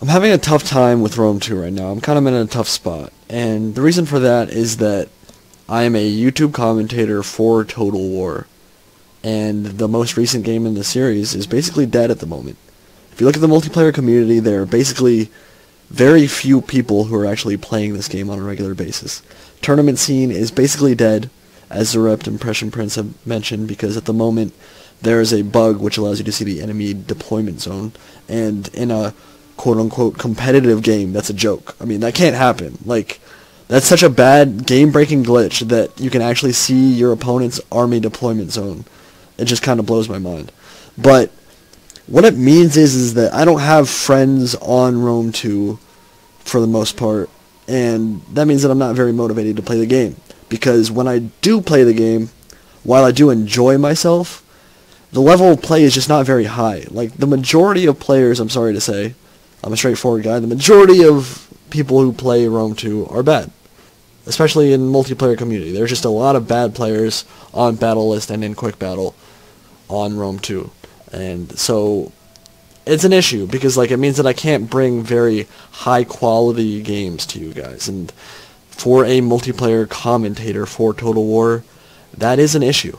I'm having a tough time with Rome 2 right now. I'm kind of in a tough spot. And the reason for that is that I am a YouTube commentator for Total War. And the most recent game in the series is basically dead at the moment. If you look at the multiplayer community, there are basically very few people who are actually playing this game on a regular basis. Tournament scene is basically dead, as Zerept and Impression Prince have mentioned, because at the moment there is a bug which allows you to see the enemy deployment zone. And in a quote-unquote competitive game, that's a joke. I mean, that can't happen. Like, that's such a bad game-breaking glitch that you can actually see your opponent's army deployment zone. It just kind of blows my mind. But what it means is that I don't have friends on Rome 2 for the most part, and that means that I'm not very motivated to play the game. Because when I do play the game, while I do enjoy myself, the level of play is just not very high. Like, the majority of players, I'm sorry to say, I'm a straightforward guy, the majority of people who play Rome 2 are bad. Especially in multiplayer community. There's just a lot of bad players on Battle List and in Quick Battle on Rome 2. And so it's an issue because like it means that I can't bring very high quality games to you guys. And for a multiplayer commentator for Total War, that is an issue.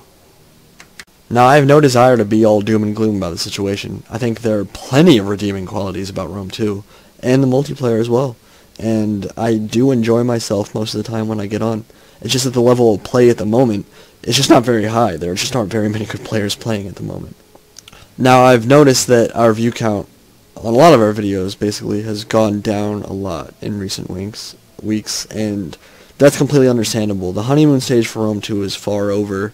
Now, I have no desire to be all doom and gloom about the situation. I think there are plenty of redeeming qualities about Rome 2, and the multiplayer as well. And I do enjoy myself most of the time when I get on. It's just that the level of play at the moment is just not very high. There just aren't very many good players playing at the moment. Now, I've noticed that our view count on a lot of our videos basically has gone down a lot in recent weeks, and that's completely understandable. The honeymoon stage for Rome 2 is far over.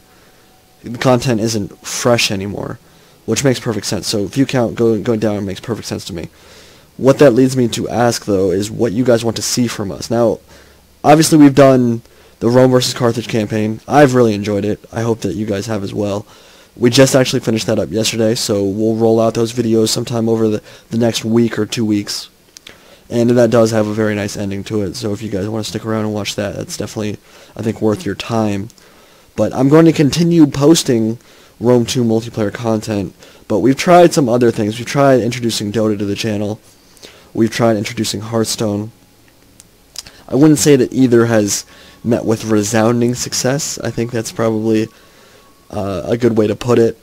The content isn't fresh anymore, which makes perfect sense. So view count going down makes perfect sense to me. What that leads me to ask, though, is what you guys want to see from us. Now, obviously we've done the Rome vs. Carthage campaign. I've really enjoyed it. I hope that you guys have as well. We just actually finished that up yesterday, so we'll roll out those videos sometime over the next week or 2 weeks. And that does have a very nice ending to it, so if you guys want to stick around and watch that, that's definitely, I think, worth your time. But I'm going to continue posting Rome 2 multiplayer content, but we've tried some other things. We've tried introducing Dota to the channel. We've tried introducing Hearthstone. I wouldn't say that either has met with resounding success. I think that's probably a good way to put it.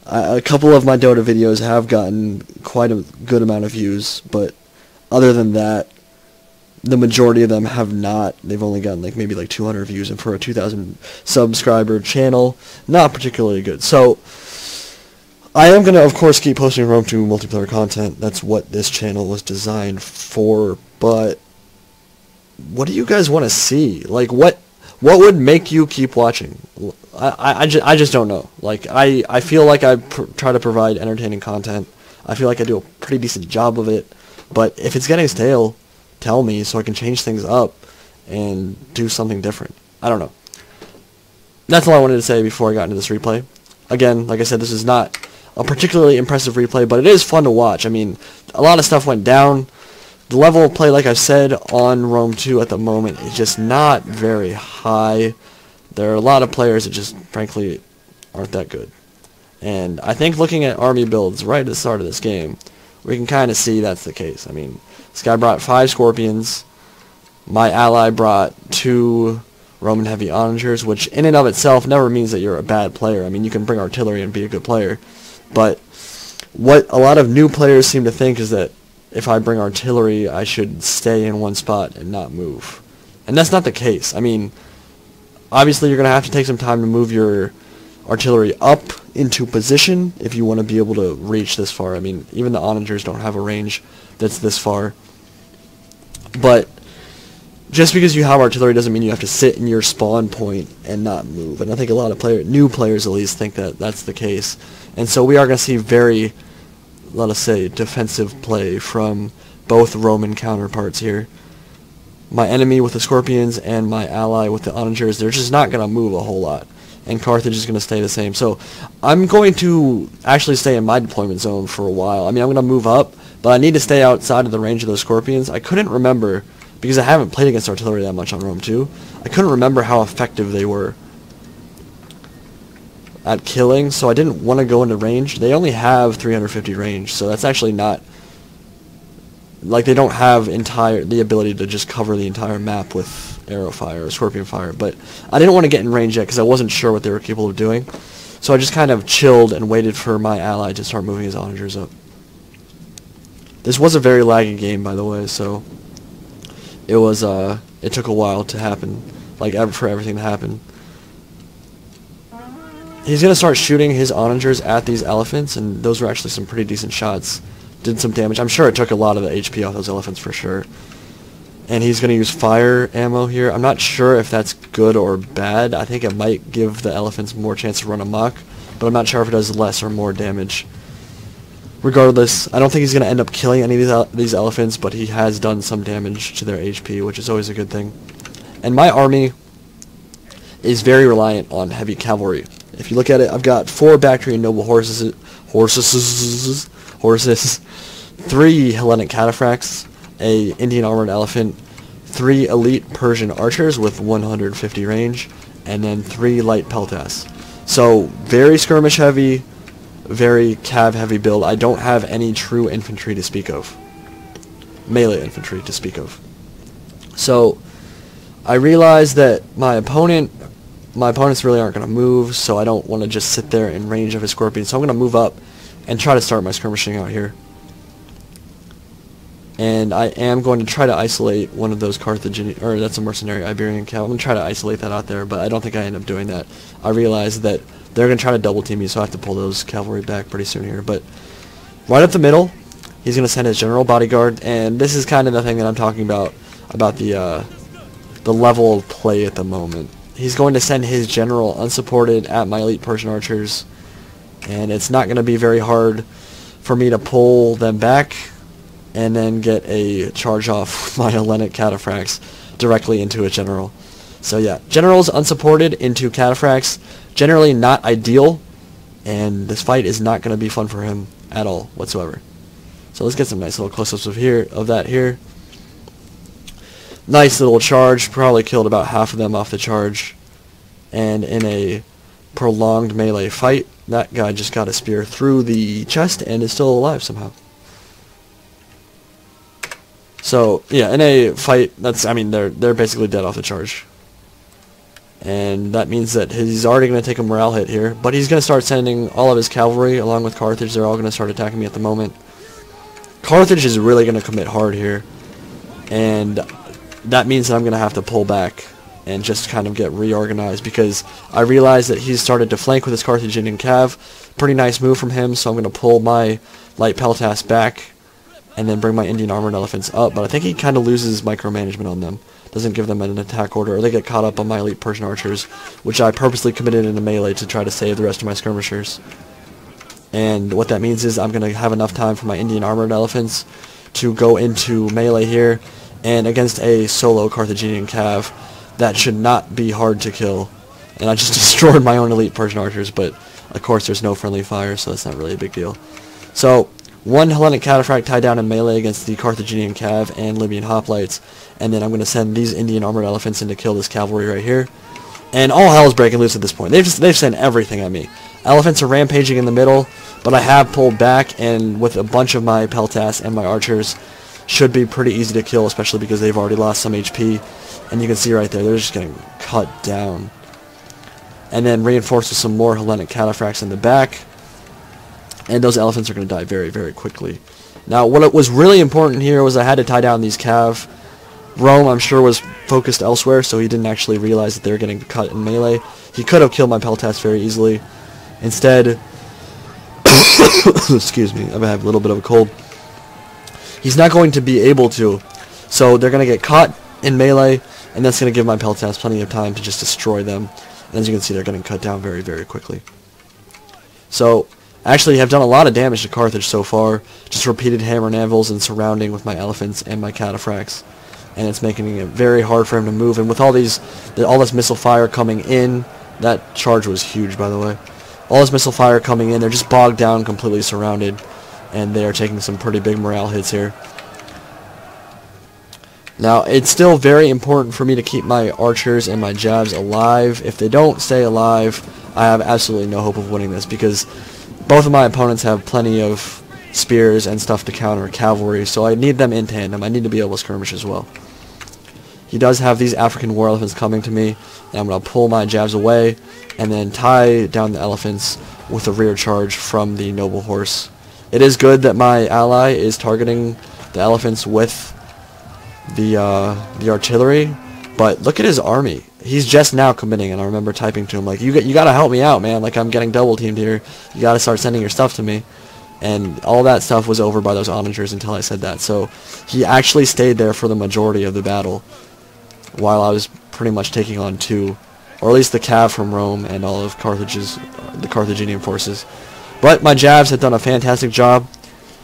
A couple of my Dota videos have gotten quite a good amount of views, but other than that, the majority of them have not. They've only gotten maybe 200 views, and for a 2,000 subscriber channel, not particularly good. So I am going to, of course, keep posting Rome 2 multiplayer content. That's what this channel was designed for, but what do you guys want to see? Like, what would make you keep watching? I just don't know. Like, I feel like I try to provide entertaining content. I feel like I do a pretty decent job of it, but if it's getting stale, tell me so I can change things up and do something different. I don't know. That's all I wanted to say before I got into this replay. Again, like I said, this is not a particularly impressive replay, but it is fun to watch. I mean, a lot of stuff went down. The level of play, like I've said, on Rome 2 at the moment is just not very high. There are a lot of players that just, frankly, aren't that good. And I think looking at army builds right at the start of this game, we can kind of see that's the case. I mean, this guy brought 5 Scorpions. My ally brought 2 Roman heavy onagers, which in and of itself never means that you're a bad player. I mean, you can bring artillery and be a good player. But what a lot of new players seem to think is that if I bring artillery, I should stay in one spot and not move. And that's not the case. I mean, obviously you're going to have to take some time to move your artillery up into position if you want to be able to reach this far. I mean, even the onagers don't have a range that's this far. But just because you have artillery doesn't mean you have to sit in your spawn point and not move. And I think a lot of new players at least think that that's the case. And so we are going to see very, let us say, defensive play from both Roman counterparts here. My enemy with the Scorpions and my ally with the onagers, they're just not going to move a whole lot. And Carthage is going to stay the same. So I'm going to actually stay in my deployment zone for a while. I mean, I'm going to move up, but I need to stay outside of the range of those Scorpions. I couldn't remember, because I haven't played against artillery that much on Rome 2, I couldn't remember how effective they were at killing, so I didn't want to go into range. They only have 350 range, so that's actually not like, they don't have the ability to just cover the entire map with arrow fire or scorpion fire. But I didn't want to get in range yet because I wasn't sure what they were capable of doing. So I just kind of chilled and waited for my ally to start moving his onagers up. This was a very laggy game, by the way, so it was it took a while to happen, like for everything to happen. He's gonna start shooting his onagers at these elephants, and those were actually some pretty decent shots. Did some damage. I'm sure it took a lot of the HP off those elephants for sure. And he's gonna use fire ammo here. I'm not sure if that's good or bad. I think it might give the elephants more chance to run amok, but I'm not sure if it does less or more damage. Regardless, I don't think he's going to end up killing any of these elephants, but he has done some damage to their HP, which is always a good thing. And my army is very reliant on heavy cavalry. If you look at it, I've got 4 Bactrian noble horses, 3 Hellenic cataphracts, a Indian armored elephant, 3 elite Persian archers with 150 range, and then 3 light peltas. So very skirmish heavy, very cav heavy build. I don't have any true infantry to speak of. Melee infantry to speak of. So I realized that my opponents really aren't going to move, so I don't want to just sit there in range of his scorpion. So I'm going to move up and try to start my skirmishing out here. And I am going to try to isolate one of those Carthaginian, or that's a mercenary Iberian cav. I'm going to try to isolate that out there, but I don't think I end up doing that. I realized that they're going to try to double team me, so I have to pull those cavalry back pretty soon here. But right up the middle, he's going to send his general bodyguard, and this is kind of the thing that I'm talking about the level of play at the moment. He's going to send his general unsupported at my elite Persian archers, and it's not going to be very hard for me to pull them back and then get a charge off my Hellenic cataphracts directly into a general. So yeah, generals unsupported into cataphracts, generally not ideal, and this fight is not going to be fun for him at all whatsoever. So let's get some nice little close-ups of that here. Nice little charge, probably killed about half of them off the charge, and in a prolonged melee fight, that guy just got a spear through the chest and is still alive somehow. So yeah, in a fight, they're basically dead off the charge. And that means that he's already going to take a morale hit here, but he's going to start sending all of his cavalry along with Carthage. They're all going to start attacking me at the moment. Carthage is really going to commit hard here, and that means that I'm going to have to pull back and just kind of get reorganized, because I realize that he's started to flank with his Carthaginian cav. Pretty nice move from him, so I'm going to pull my light peltas back and then bring my Indian armored elephants up, but I think he kind of loses micromanagement on them. Doesn't give them an attack order, or they get caught up on my elite Persian archers, which I purposely committed into melee to try to save the rest of my skirmishers. And what that means is I'm going to have enough time for my Indian armored elephants to go into melee here, and against a solo Carthaginian cav, that should not be hard to kill. And I just destroyed my own elite Persian archers, but of course there's no friendly fire, so that's not really a big deal. So, 1 Hellenic cataphract tied down in melee against the Carthaginian cav and Libyan hoplites, and then I'm going to send these Indian armored elephants in to kill this cavalry right here. And all hell is breaking loose at this point. They've sent everything at me. Elephants are rampaging in the middle, but I have pulled back, and with a bunch of my peltas and my archers, should be pretty easy to kill, especially because they've already lost some HP. And you can see right there, they're just getting cut down. And then reinforced with some more Hellenic cataphracts in the back. And those elephants are going to die very, very quickly. Now, what was really important here was I had to tie down these cav. Rome, I'm sure, was focused elsewhere, so he didn't actually realize that they were getting cut in melee. He could have killed my peltas very easily. Instead, excuse me, I have a little bit of a cold. He's not going to be able to, so they're going to get caught in melee, and that's going to give my peltas plenty of time to just destroy them. And as you can see, they're getting cut down very, very quickly. So, actually, I've done a lot of damage to Carthage so far, just repeated hammer and anvils and surrounding with my elephants and my cataphracts, and it's making it very hard for him to move. And with all this missile fire coming in, that charge was huge, by the way. All this missile fire coming in, they're just bogged down, completely surrounded, and they are taking some pretty big morale hits here. Now, it's still very important for me to keep my archers and my jabs alive. If they don't stay alive, I have absolutely no hope of winning this, because both of my opponents have plenty of spears and stuff to counter cavalry, so I need them in tandem. I need to be able to skirmish as well. He does have these African war elephants coming to me, and I'm going to pull my jabs away and then tie down the elephants with a rear charge from the noble horse. It is good that my ally is targeting the elephants with the artillery, but look at his army. He's just now committing, and I remember typing to him like, you got to help me out, man. Like, I'm getting double teamed here. You got to start sending your stuff to me. And all that stuff was over by those onagers until I said that. So he actually stayed there for the majority of the battle, while I was pretty much taking on two, or at least the cav from Rome and all of the Carthaginian forces. But my jabs have done a fantastic job.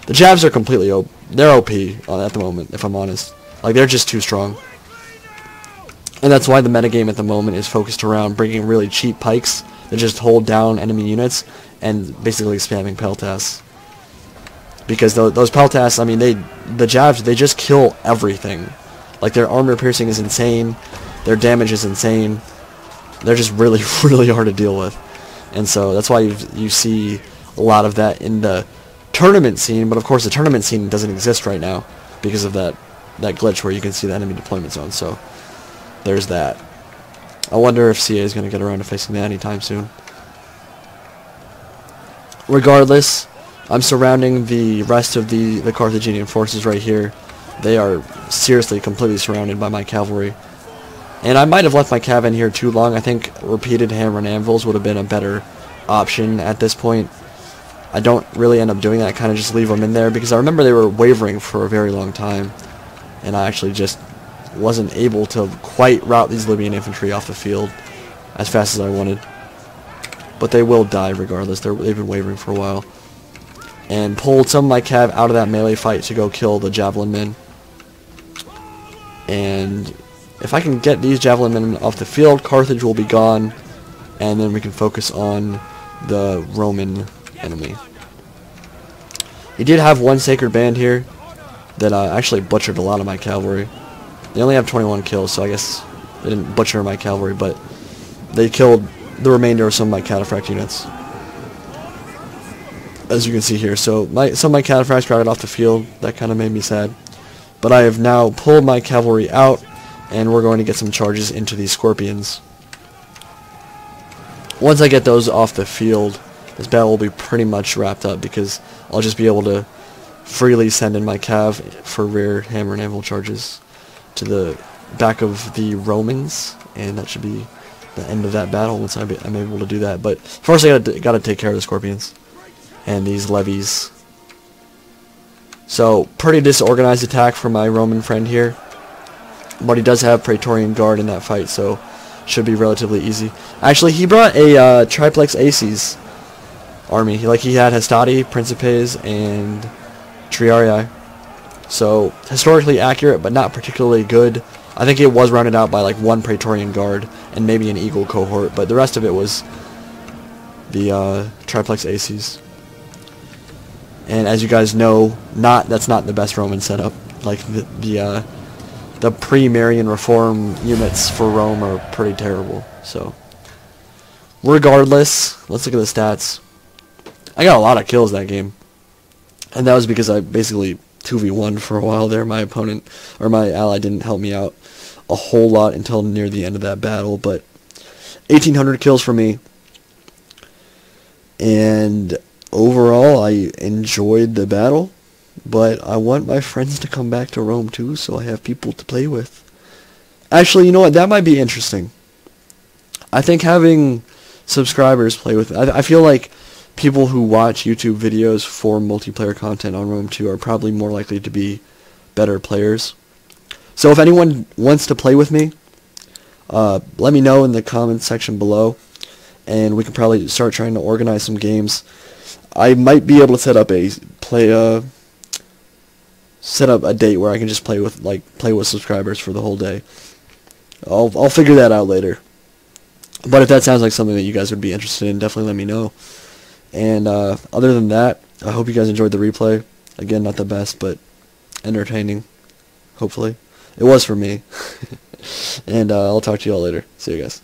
The jabs are completely they're OP at the moment, if I'm honest. Like, they're just too strong. And that's why the metagame at the moment is focused around bringing really cheap pikes that just hold down enemy units and basically spamming peltasts. Because those peltasts, I mean, the jabs, they just kill everything. Like, their armor piercing is insane, their damage is insane, they're just really, really hard to deal with. And so that's why you see a lot of that in the tournament scene, but of course the tournament scene doesn't exist right now because of that glitch where you can see the enemy deployment zone, so there's that. I wonder if CA is going to get around to facing that anytime soon. Regardless, I'm surrounding the rest of the Carthaginian forces right here. They are seriously completely surrounded by my cavalry. And I might have left my cav in here too long. I think repeated hammer and anvils would have been a better option at this point. I don't really end up doing that. I kind of just leave them in there because I remember they were wavering for a very long time. And I actually just wasn't able to quite route these Libyan infantry off the field as fast as I wanted. But they will die regardless. They've been wavering for a while. And pulled some of my cav out of that melee fight to go kill the javelin men. And if I can get these javelin men off the field, Carthage will be gone, and then we can focus on the Roman enemy. He did have one sacred band here that actually butchered a lot of my cavalry. They only have 21 kills, so I guess they didn't butcher my cavalry, but they killed the remainder of some of my cataphract units, as you can see here. So some of my cataphracts routed off the field. That kind of made me sad. But I have now pulled my cavalry out, and we're going to get some charges into these scorpions. Once I get those off the field, this battle will be pretty much wrapped up because I'll just be able to freely send in my cav for rear hammer and anvil charges to the back of the Romans, and that should be the end of that battle once I'm able to do that. But first I gotta take care of the scorpions and these levies. So pretty disorganized attack from my Roman friend here, but he does have Praetorian Guard in that fight, so should be relatively easy. Actually, he brought a triplex Aces army. He had Hastati, Principes, and Triarii. So historically accurate, but not particularly good. I think it was rounded out by like one Praetorian Guard and maybe an Eagle cohort, but the rest of it was the triplex Aces. And as you guys know, that's not the best Roman setup. Like the pre-Marian Reform units for Rome are pretty terrible. So regardless, let's look at the stats. I got a lot of kills that game, and that was because I basically 2v1 for a while there. My opponent, or my ally, didn't help me out a whole lot until near the end of that battle, but 1,800 kills for me. And overall, I enjoyed the battle, but I want my friends to come back to Rome too, so I have people to play with. Actually, you know what? That might be interesting. I think having subscribers play with... I feel like people who watch YouTube videos for multiplayer content on Rome 2 are probably more likely to be better players. So if anyone wants to play with me, let me know in the comments section below, and we can probably start trying to organize some games. I might be able to set up a date where I can just play with subscribers for the whole day. I'll figure that out later. But if that sounds like something that you guys would be interested in, definitely let me know. And other than that, I hope you guys enjoyed the replay. Again, not the best, but entertaining, hopefully. It was for me. And I'll talk to you all later. See you guys.